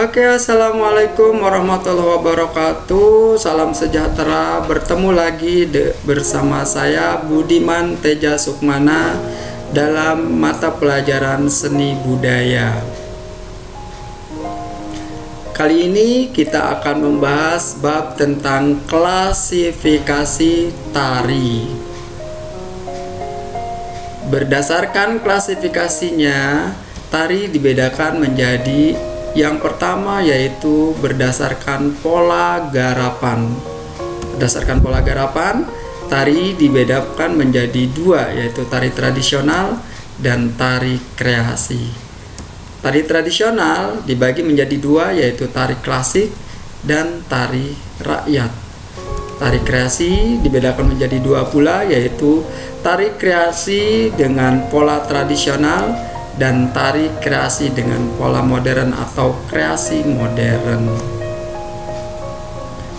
Oke, assalamualaikum warahmatullahi wabarakatuh. Salam sejahtera. Bertemu lagi bersama saya Budiman Teja Sukmana dalam mata pelajaran seni budaya. Kali ini kita akan membahas bab tentang klasifikasi tari. Berdasarkan klasifikasinya, tari dibedakan menjadi yang pertama yaitu berdasarkan pola garapan. Berdasarkan pola garapan, tari dibedakan menjadi dua, yaitu tari tradisional dan tari kreasi. Tari tradisional dibagi menjadi dua, yaitu tari klasik dan tari rakyat. Tari kreasi dibedakan menjadi dua pula, yaitu tari kreasi dengan pola tradisional dan tari kreasi dengan pola modern atau kreasi modern.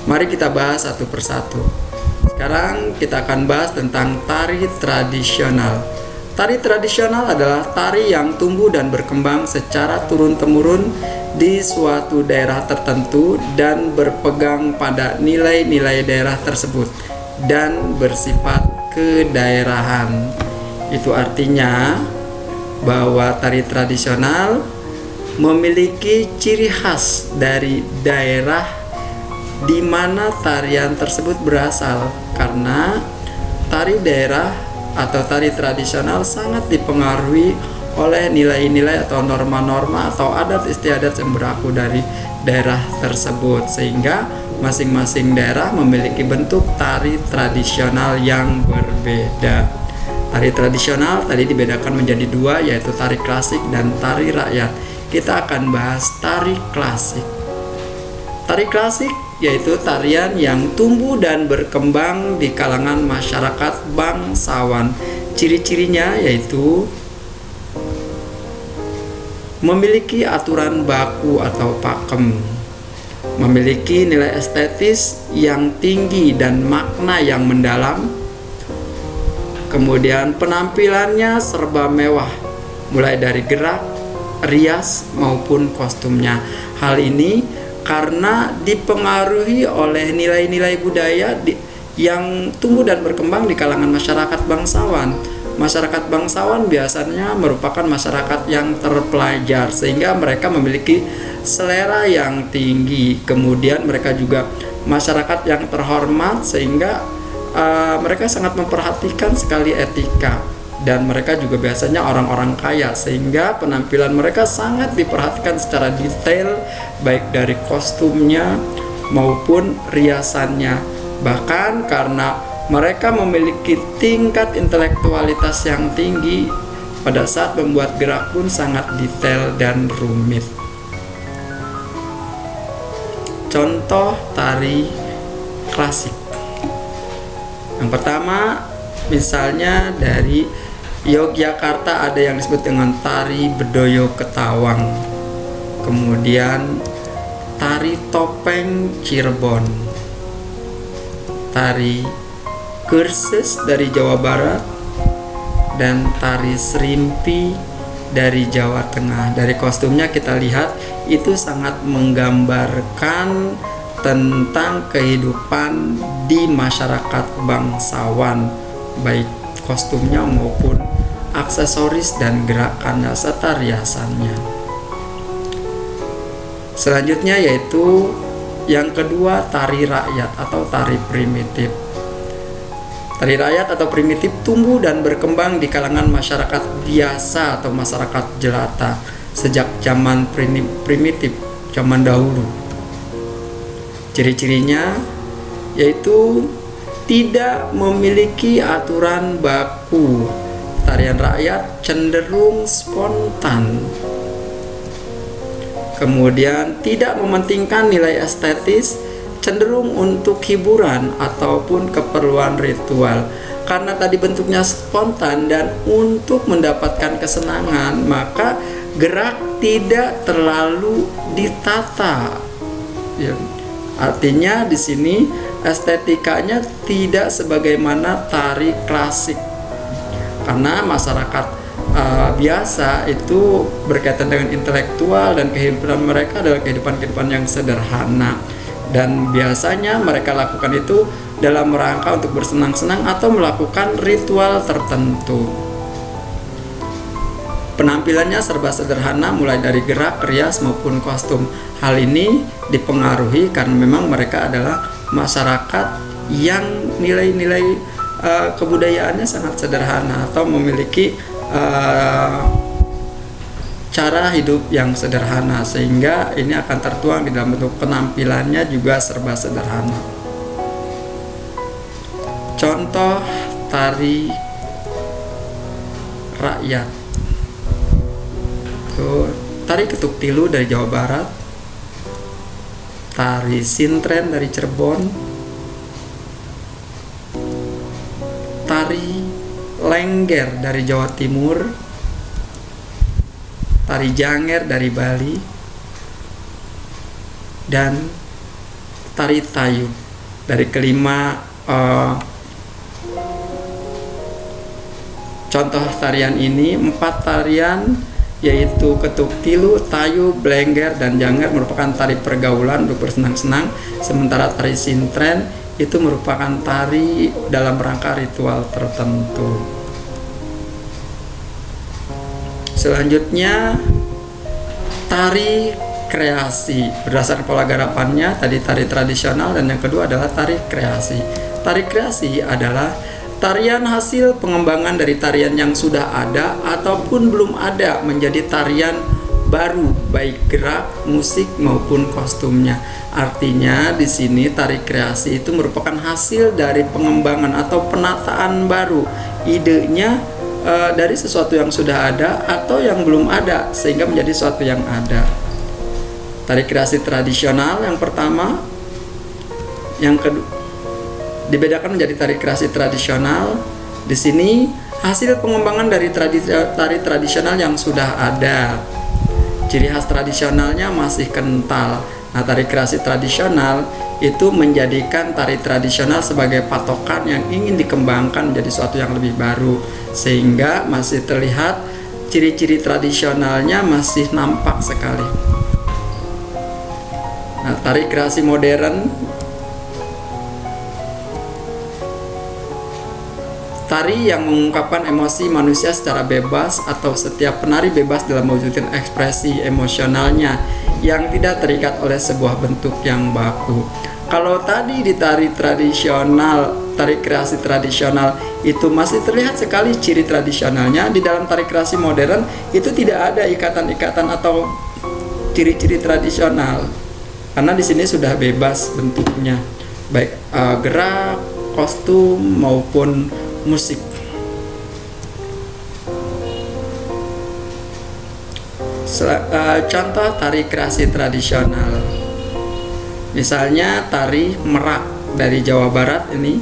Mari kita bahas satu persatu. Sekarang kita akan bahas tentang tari tradisional. Tari tradisional adalah tari yang tumbuh dan berkembang secara turun-temurun di suatu daerah tertentu dan berpegang pada nilai-nilai daerah tersebut dan bersifat kedaerahan. Itu artinya bahwa tari tradisional memiliki ciri khas dari daerah di mana tarian tersebut berasal, karena tari daerah atau tari tradisional sangat dipengaruhi oleh nilai-nilai atau norma-norma atau adat istiadat yang berlaku dari daerah tersebut, sehingga masing-masing daerah memiliki bentuk tari tradisional yang berbeda. Tari tradisional tadi dibedakan menjadi dua, yaitu tari klasik dan tari rakyat. Kita akan bahas tari klasik. Tari klasik yaitu tarian yang tumbuh dan berkembang di kalangan masyarakat bangsawan. Ciri-cirinya yaitu memiliki aturan baku atau pakem, memiliki nilai estetis yang tinggi dan makna yang mendalam. Kemudian penampilannya serba mewah, mulai dari gerak, rias maupun kostumnya. Hal ini karena dipengaruhi oleh nilai-nilai budaya yang tumbuh dan berkembang di kalangan masyarakat bangsawan. Masyarakat bangsawan biasanya merupakan masyarakat yang terpelajar, sehingga mereka memiliki selera yang tinggi. Kemudian mereka juga masyarakat yang terhormat, sehingga mereka sangat memperhatikan sekali etika, dan mereka juga biasanya orang-orang kaya, sehingga penampilan mereka sangat diperhatikan secara detail, baik dari kostumnya maupun riasannya. Bahkan karena mereka memiliki tingkat intelektualitas yang tinggi, pada saat membuat gerak pun sangat detail dan rumit. Contoh tari klasik. Yang pertama, misalnya dari Yogyakarta ada yang disebut dengan tari Bedoyo Ketawang. Kemudian tari topeng Cirebon, tari Kursus dari Jawa Barat, dan tari Serimpi dari Jawa Tengah. Dari kostumnya kita lihat itu sangat menggambarkan tentang kehidupan di masyarakat bangsawan, baik kostumnya maupun aksesoris dan gerakannya serta riasannya. Selanjutnya yaitu yang kedua, tari rakyat atau tari primitif. Tari rakyat atau primitif tumbuh dan berkembang di kalangan masyarakat biasa atau masyarakat jelata sejak zaman primitif, zaman dahulu. Ciri-cirinya yaitu tidak memiliki aturan baku. Tarian rakyat cenderung spontan. Kemudian tidak mementingkan nilai estetis, cenderung untuk hiburan ataupun keperluan ritual. Karena tadi bentuknya spontan dan untuk mendapatkan kesenangan, maka gerak tidak terlalu ditata. Ya. Artinya di sini estetikanya tidak sebagaimana tari klasik, karena masyarakat biasa itu berkaitan dengan intelektual, dan kehidupan mereka adalah kehidupan yang sederhana, dan biasanya mereka lakukan itu dalam rangka untuk bersenang-senang atau melakukan ritual tertentu. Penampilannya serba sederhana, mulai dari gerak, rias maupun kostum. Hal ini dipengaruhi karena memang mereka adalah masyarakat yang nilai-nilai kebudayaannya sangat sederhana atau memiliki cara hidup yang sederhana, sehingga ini akan tertuang di dalam bentuk penampilannya juga serba sederhana. Contoh tari rakyat, tari ketuk tilu dari Jawa Barat, tari sintren dari Cirebon, tari lengger dari Jawa Timur, tari janger dari Bali, dan tari tayu dari kelima contoh tarian ini. 4 tarian yaitu ketuk tilu, tayu, blengger, dan janger merupakan tari pergaulan untuk bersenang-senang, sementara tari sintren itu merupakan tari dalam rangka ritual tertentu. Selanjutnya tari kreasi. Berdasarkan pola garapannya tadi tari tradisional, dan yang kedua adalah tari kreasi. Tari kreasi adalah tarian hasil pengembangan dari tarian yang sudah ada ataupun belum ada menjadi tarian baru, baik gerak, musik maupun kostumnya. Artinya di sini tari kreasi itu merupakan hasil dari pengembangan atau penataan baru. Idenya dari sesuatu yang sudah ada atau yang belum ada sehingga menjadi sesuatu yang ada. Tari kreasi tradisional yang pertama, yang kedua dibedakan menjadi tari kreasi tradisional. Di sini hasil pengembangan dari tari tradisional yang sudah ada. Ciri khas tradisionalnya masih kental. Nah, tari kreasi tradisional itu menjadikan tari tradisional sebagai patokan yang ingin dikembangkan menjadi sesuatu yang lebih baru, sehingga masih terlihat ciri-ciri tradisionalnya masih nampak sekali. Nah, tari kreasi modern, tari yang mengungkapkan emosi manusia secara bebas, atau setiap penari bebas dalam mewujudkan ekspresi emosionalnya yang tidak terikat oleh sebuah bentuk yang baku. Kalau tadi di tari tradisional, tari kreasi tradisional itu masih terlihat sekali ciri tradisionalnya, di dalam tari kreasi modern itu tidak ada ikatan-ikatan atau ciri-ciri tradisional, karena di sini sudah bebas bentuknya, baik gerak, kostum maupun musik. Contoh tari kreasi tradisional, misalnya tari merak dari Jawa Barat ini,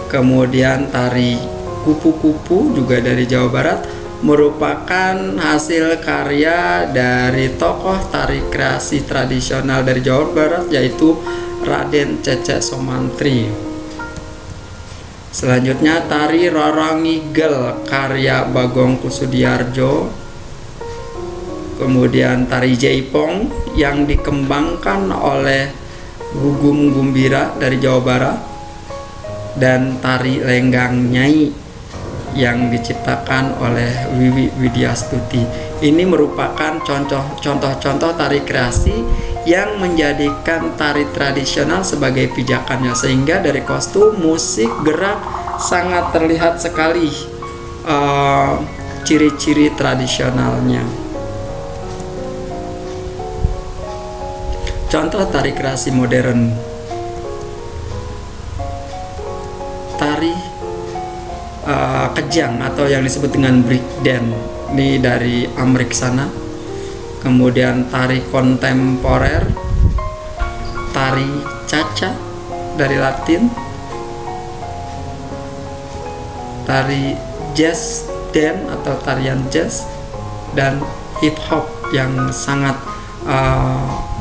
kemudian tari kupu-kupu juga dari Jawa Barat, merupakan hasil karya dari tokoh tari kreasi tradisional dari Jawa Barat, yaitu Raden Cece Somantri. Selanjutnya tari Rorongigel karya Bagong Kusudiarjo. Kemudian tari Jaipong yang dikembangkan oleh Gugum Gumbira dari Jawa Barat, dan tari Lenggang Nyai yang diciptakan oleh Wiwi Widyastuti. Ini merupakan contoh-contoh tari kreasi yang menjadikan tari tradisional sebagai pijakannya, sehingga dari kostum, musik, gerak sangat terlihat sekali ciri-ciri tradisionalnya. Contoh tari kreasi modern, tari kejang atau yang disebut dengan break dance, ini dari Amerika sana. Kemudian tari kontemporer, tari caca dari Latin, tari jazz dance atau tarian jazz, dan hip hop yang sangat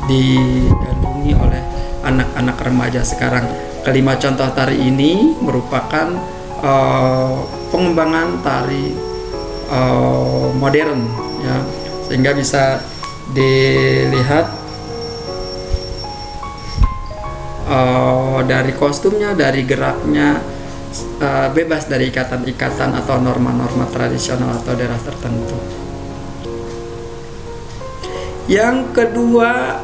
digandrungi oleh anak-anak remaja sekarang. Kelima contoh tari ini merupakan pengembangan tari modern ya, sehingga bisa dilihat dari kostumnya, dari geraknya, bebas dari ikatan-ikatan atau norma-norma tradisional atau daerah tertentu. Yang kedua,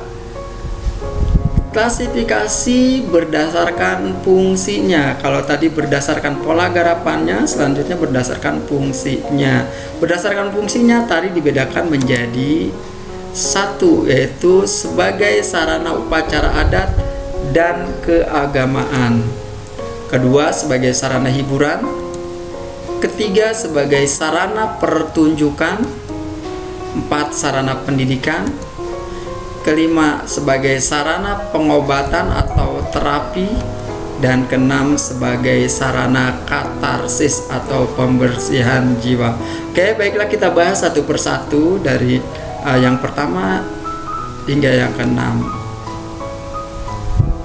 klasifikasi berdasarkan fungsinya. Kalau tadi berdasarkan pola garapannya, selanjutnya berdasarkan fungsinya. Berdasarkan fungsinya, tari dibedakan menjadi satu, yaitu sebagai sarana upacara adat dan keagamaan. Kedua, sebagai sarana hiburan. Ketiga, sebagai sarana pertunjukan. Empat, sarana pendidikan. Kelima, sebagai sarana pengobatan atau terapi. Dan keenam, sebagai sarana katarsis atau pembersihan jiwa. Oke, baiklah, kita bahas satu persatu dari yang pertama hingga yang keenam.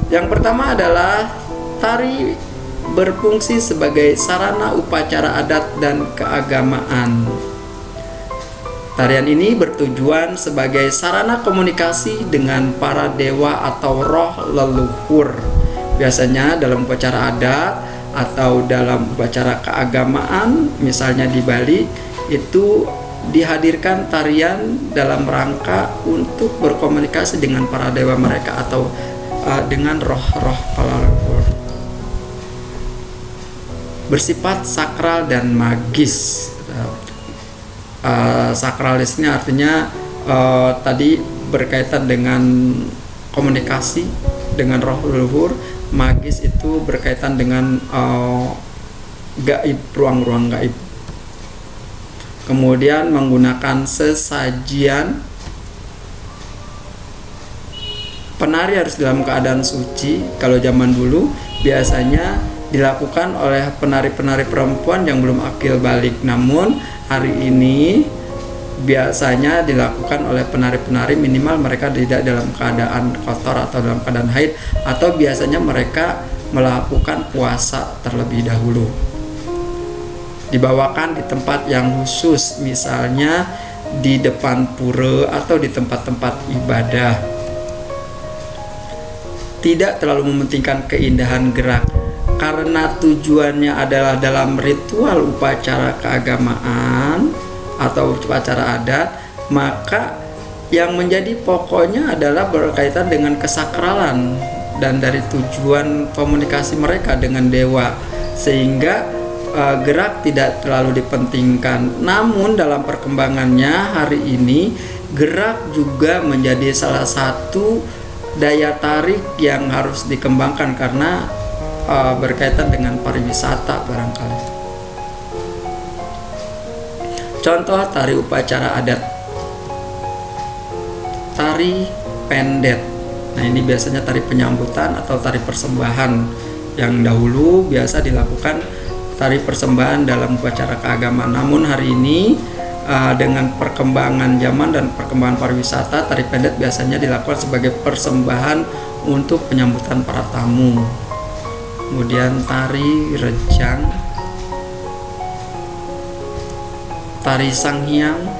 Yang pertama adalah tari berfungsi sebagai sarana upacara adat dan keagamaan. Tarian ini bertujuan sebagai sarana komunikasi dengan para dewa atau roh leluhur. Biasanya dalam upacara adat atau dalam upacara keagamaan, misalnya di Bali, itu dihadirkan tarian dalam rangka untuk berkomunikasi dengan para dewa mereka atau dengan roh-roh para leluhur. Bersifat sakral dan magis. Sakralisnya artinya tadi berkaitan dengan komunikasi dengan roh leluhur. Magis itu berkaitan dengan gaib, ruang-ruang gaib. Kemudian menggunakan sesajian. Penari harus dalam keadaan suci. Kalau zaman dulu biasanya dilakukan oleh penari-penari perempuan yang belum akil balik. Namun hari ini biasanya dilakukan oleh penari-penari minimal mereka tidak dalam keadaan kotor atau dalam keadaan haid, atau biasanya mereka melakukan puasa terlebih dahulu. Dibawakan di tempat yang khusus, misalnya di depan pura atau di tempat-tempat ibadah. Tidak terlalu mementingkan keindahan gerak, karena tujuannya adalah dalam ritual upacara keagamaan atau upacara adat, maka yang menjadi pokoknya adalah berkaitan dengan kesakralan dan dari tujuan komunikasi mereka dengan dewa, sehingga gerak tidak terlalu dipentingkan. Namun dalam perkembangannya hari ini, gerak juga menjadi salah satu daya tarik yang harus dikembangkan karena berkaitan dengan pariwisata barangkali. Contoh tari upacara adat, tari pendet. Nah, ini biasanya tari penyambutan atau tari persembahan. Yang dahulu biasa dilakukan tari persembahan dalam upacara keagamaan. Namun hari ini dengan perkembangan zaman dan perkembangan pariwisata, tari pendet biasanya dilakukan sebagai persembahan untuk penyambutan para tamu. Kemudian tari rejang, tari sanghyang,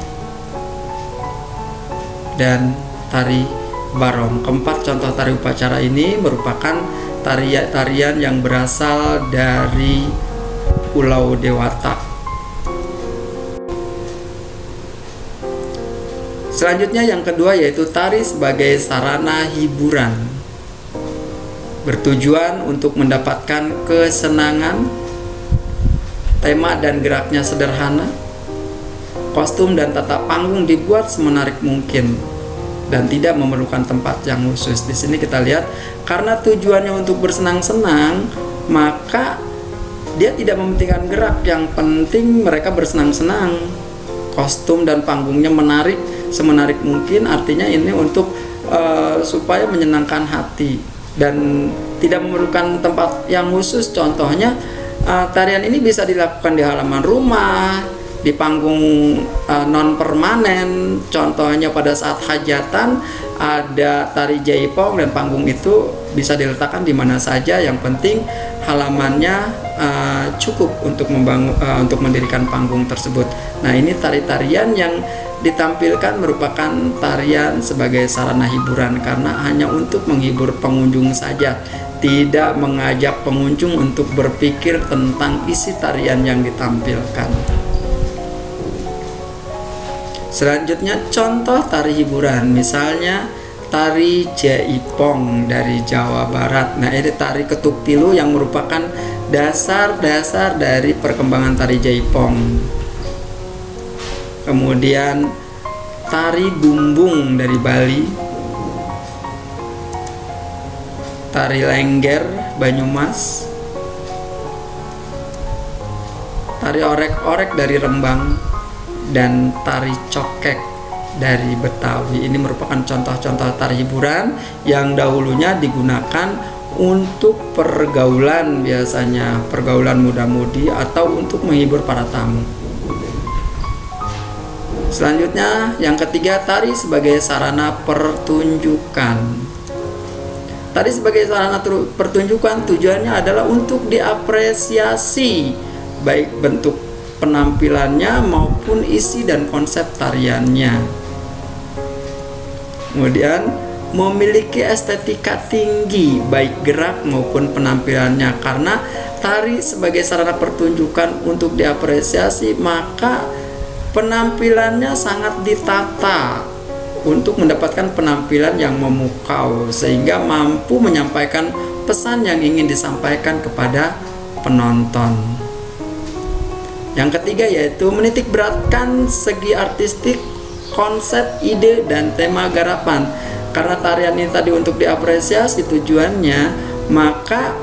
dan tari barong. Keempat contoh tari upacara ini merupakan tarian yang berasal dari Pulau Dewata. Selanjutnya yang kedua yaitu tari sebagai sarana hiburan. Bertujuan untuk mendapatkan kesenangan. Tema dan geraknya sederhana. Kostum dan tata panggung dibuat semenarik mungkin dan tidak memerlukan tempat yang khusus. Di sini kita lihat karena tujuannya untuk bersenang-senang, maka dia tidak mementingkan gerak, yang penting mereka bersenang-senang. Kostum dan panggungnya menarik semenarik mungkin, artinya ini untuk supaya menyenangkan hati dan tidak memerlukan tempat yang khusus. Contohnya tarian ini bisa dilakukan di halaman rumah, di panggung non permanen, contohnya pada saat hajatan ada tari jaipong, dan panggung itu bisa diletakkan di mana saja, yang penting halamannya cukup untuk untuk mendirikan panggung tersebut. Nah, ini tari-tarian yang ditampilkan merupakan tarian sebagai sarana hiburan karena hanya untuk menghibur pengunjung saja, tidak mengajak pengunjung untuk berpikir tentang isi tarian yang ditampilkan. Selanjutnya contoh tari hiburan, misalnya tari jaipong dari Jawa Barat. Nah, ini tari ketuk tilu yang merupakan dasar-dasar dari perkembangan tari jaipong. Kemudian tari bumbung dari Bali, tari lengger Banyumas, tari orek-orek dari Rembang, dan tari cokek dari Betawi. Ini merupakan contoh-contoh tari hiburan yang dahulunya digunakan untuk pergaulan, biasanya pergaulan muda-mudi atau untuk menghibur para tamu. Selanjutnya yang ketiga, tari sebagai sarana pertunjukan. Tari sebagai sarana pertunjukan tujuannya adalah untuk diapresiasi baik bentuk penampilannya maupun isi dan konsep tariannya. Kemudian memiliki estetika tinggi baik gerak maupun penampilannya. Karena tari sebagai sarana pertunjukan untuk diapresiasi, maka penampilannya sangat ditata untuk mendapatkan penampilan yang memukau sehingga mampu menyampaikan pesan yang ingin disampaikan kepada penonton. Yang ketiga yaitu menitik beratkan segi artistik, konsep, ide, dan tema garapan. Karena tarian ini tadi untuk diapresiasi tujuannya, maka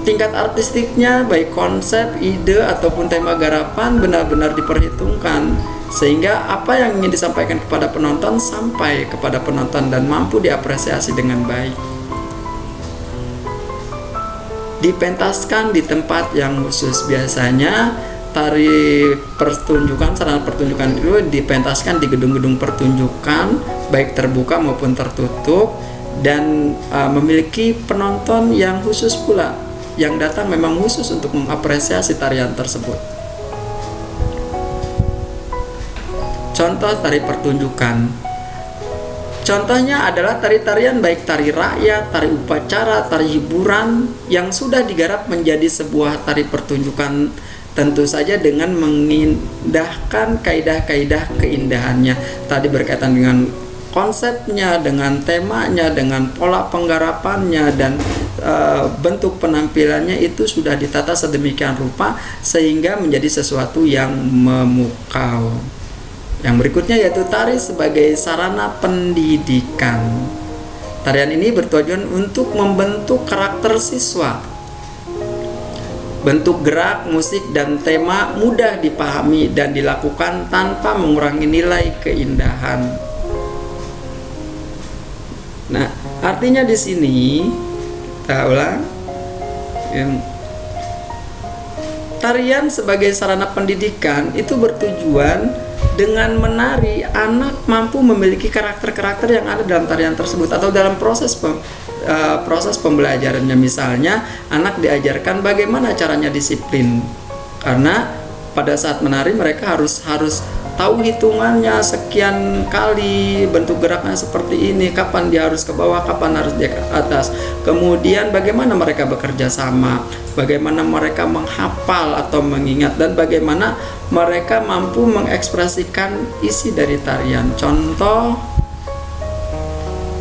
tingkat artistiknya baik konsep, ide, ataupun tema garapan benar-benar diperhitungkan sehingga apa yang ingin disampaikan kepada penonton sampai kepada penonton dan mampu diapresiasi dengan baik. Dipentaskan di tempat yang khusus, biasanya tari pertunjukan, sarana pertunjukan itu dipentaskan di gedung-gedung pertunjukan baik terbuka maupun tertutup, dan memiliki penonton yang khusus pula yang datang memang khusus untuk mengapresiasi tarian tersebut. Contoh tari pertunjukan, contohnya adalah tari-tarian baik tari rakyat, tari upacara, tari hiburan yang sudah digarap menjadi sebuah tari pertunjukan, tentu saja dengan mengindahkan kaidah-kaidah keindahannya. Tadi berkaitan dengan konsepnya, dengan temanya, dengan pola penggarapannya, dan bentuk penampilannya itu sudah ditata sedemikian rupa sehingga menjadi sesuatu yang memukau. Yang berikutnya yaitu tari sebagai sarana pendidikan. Tarian ini bertujuan untuk membentuk karakter siswa. Bentuk gerak, musik, dan tema mudah dipahami dan dilakukan tanpa mengurangi nilai keindahan. Nah, artinya di sini kita ulang, tarian sebagai sarana pendidikan itu bertujuan dengan menari anak mampu memiliki karakter-karakter yang ada dalam tarian tersebut atau dalam proses pembelajarannya. Misalnya anak diajarkan bagaimana caranya disiplin, karena pada saat menari mereka harus tahu hitungannya sekian kali, bentuk geraknya seperti ini, kapan dia harus ke bawah, kapan harus dia ke atas. Kemudian bagaimana mereka bekerja sama, bagaimana mereka menghafal atau mengingat, dan bagaimana mereka mampu mengekspresikan isi dari tarian. Contoh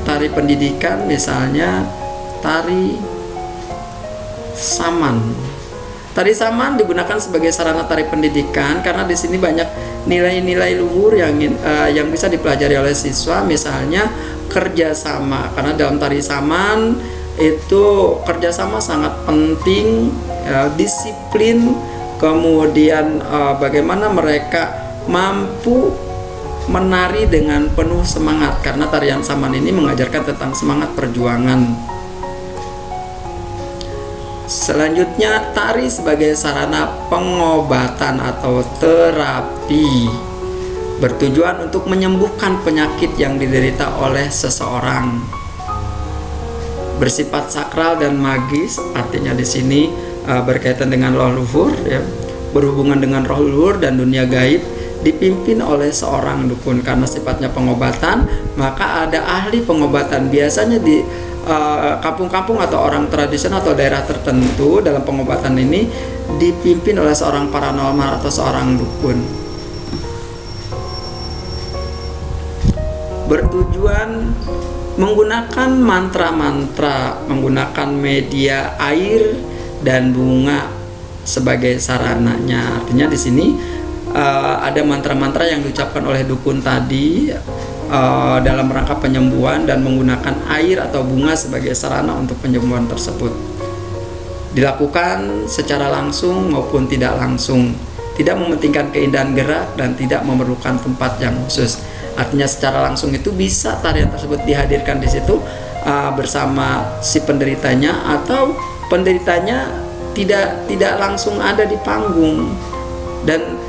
tari pendidikan misalnya tari saman. Tari saman digunakan sebagai sarana tari pendidikan karena di sini banyak nilai-nilai luhur yang bisa dipelajari oleh siswa, misalnya kerjasama. Karena dalam tari saman itu kerjasama sangat penting, disiplin, kemudian bagaimana mereka mampu menari dengan penuh semangat, karena tarian saman ini mengajarkan tentang semangat perjuangan. Selanjutnya, tari sebagai sarana pengobatan atau terapi. bertujuan untuk menyembuhkan penyakit yang diderita oleh seseorang. Bersifat sakral dan magis, artinya di sini berkaitan dengan roh luhur, ya, berhubungan dengan roh luhur dan dunia gaib, dipimpin oleh seorang dukun. Karena sifatnya pengobatan, maka ada ahli pengobatan. Biasanya di kampung-kampung atau orang tradisional atau daerah tertentu dalam pengobatan ini dipimpin oleh seorang paranormal atau seorang dukun. Bertujuan menggunakan mantra-mantra, menggunakan media air dan bunga sebagai sarananya. Artinya di sini ada mantra-mantra yang diucapkan oleh dukun tadi dalam rangka penyembuhan dan menggunakan air atau bunga sebagai sarana untuk penyembuhan tersebut. Dilakukan secara langsung maupun tidak langsung, tidak mementingkan keindahan gerak dan tidak memerlukan tempat yang khusus. Artinya secara langsung itu bisa tarian tersebut dihadirkan di situ bersama si penderitanya, atau penderitanya tidak langsung ada di panggung dan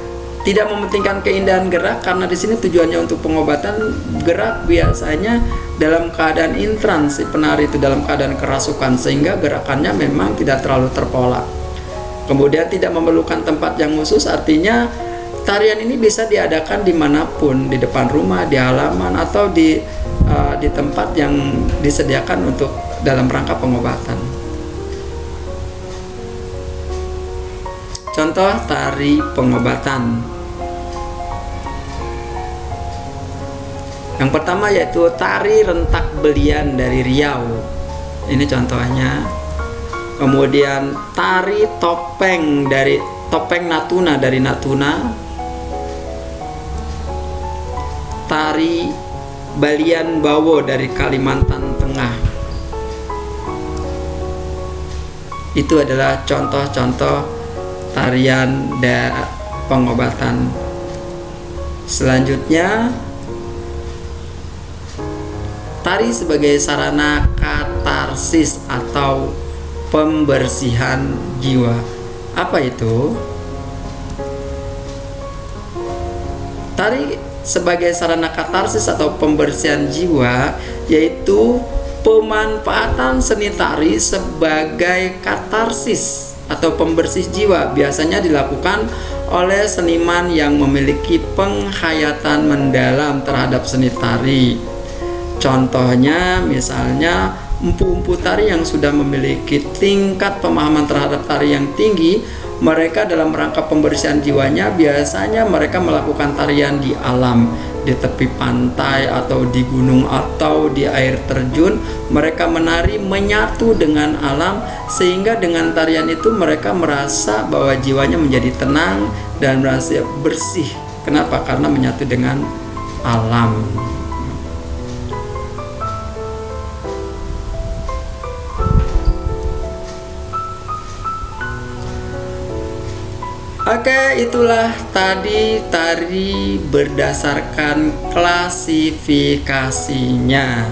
tidak mementingkan keindahan gerak, karena di sini tujuannya untuk pengobatan. Gerak biasanya dalam keadaan intrans, si penari itu dalam keadaan kerasukan, sehingga gerakannya memang tidak terlalu terpola. Kemudian tidak memerlukan tempat yang khusus, artinya tarian ini bisa diadakan dimanapun, di depan rumah, di halaman, atau di tempat yang disediakan untuk dalam rangka pengobatan. Contoh tari pengobatan. Yang pertama yaitu tari rentak belian dari Riau. Ini contohnya. Kemudian tari topeng Natuna dari Natuna. Tari Balian Bawo dari Kalimantan Tengah. Itu adalah contoh-contoh tarian pengobatan. Selanjutnya, tari sebagai sarana katarsis atau pembersihan jiwa. Apa itu? Tari sebagai sarana katarsis atau pembersihan jiwa yaitu pemanfaatan seni tari sebagai katarsis atau pembersih jiwa. Biasanya dilakukan oleh seniman yang memiliki penghayatan mendalam terhadap seni tari. Contohnya misalnya empu-empu tari yang sudah memiliki tingkat pemahaman terhadap tari yang tinggi, mereka dalam rangka pembersihan jiwanya biasanya mereka melakukan tarian di alam, di tepi pantai atau di gunung atau di air terjun. Mereka menari menyatu dengan alam, sehingga dengan tarian itu mereka merasa bahwa jiwanya menjadi tenang dan merasa bersih. Kenapa? Karena menyatu dengan alam. Oke, itulah tadi tari berdasarkan klasifikasinya.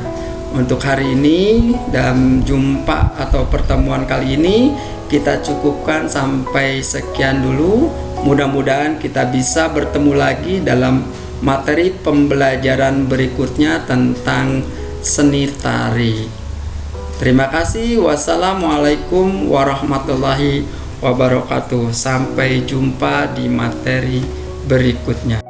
Untuk hari ini dalam jumpa atau pertemuan kali ini kita cukupkan sampai sekian dulu. Mudah-mudahan kita bisa bertemu lagi dalam materi pembelajaran berikutnya tentang seni tari. Terima kasih. Wassalamualaikum warahmatullahi wabarakatuh. Sampai jumpa di materi berikutnya.